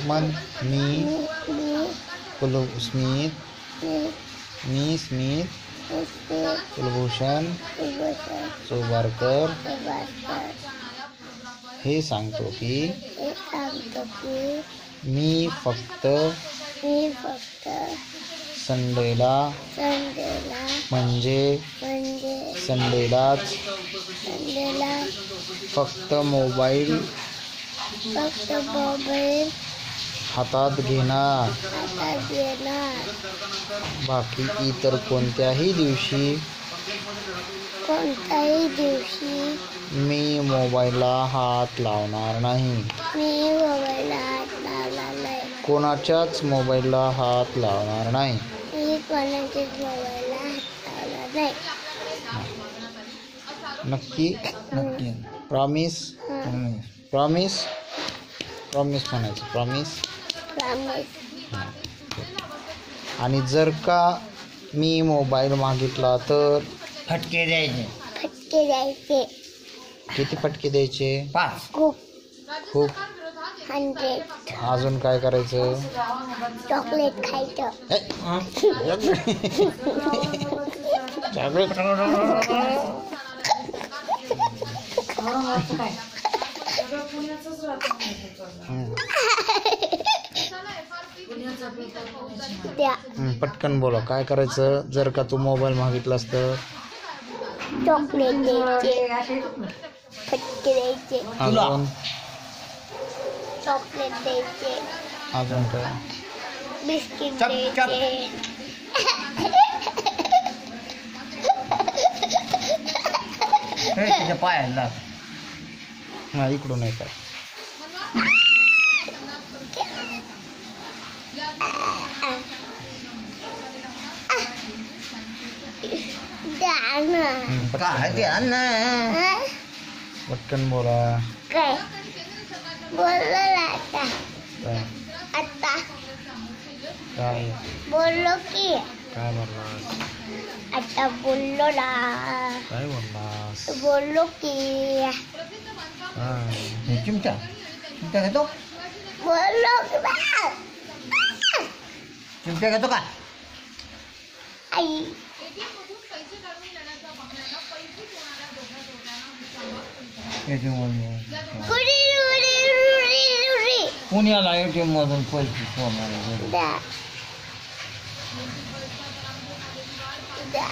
मन मी स्मित कुलभूषण चोबारकर हे सांगतो की मी फक्त संडेला म्हणजे संडेलाच फक्त मोबाईल हातात घेणार, बाकी इतर कोणत्याही दिवशी मी मोबाईलला हात लावणार नाही. कोणाच्याच मोबाईलला हात लावणार नाही. नक्की प्रॉमिस म्हणायचं. प्रॉमिस. आणि जर का मी मोबाईल मागितला तर फटके द्यायचे. किती फटके द्यायचे? 5. खूप. 100. अजून काय करायचं? चॉकलेट खायचं. पटकन बोला, काय करायचं जर का तू मोबाईल मागितलास तर? चॉकलेट द्यायचे, फटके द्यायचे, अजून चॉकलेट द्यायचे, अजून काय? बिस्किट द्यायचे. तुझ्या पायाला हा, इकडून नाही काय. काय द्या ना. पटकन बोला. काय बोललो आता? काय काय बोललो की काय बोललास? आता बोललो ना. काय बोललास? बोललो की चिमटा घेतो. बोललो की बा. चिमटा घेतो का? आई पुण्याला ATM मधून पैसे सोडणार. द्या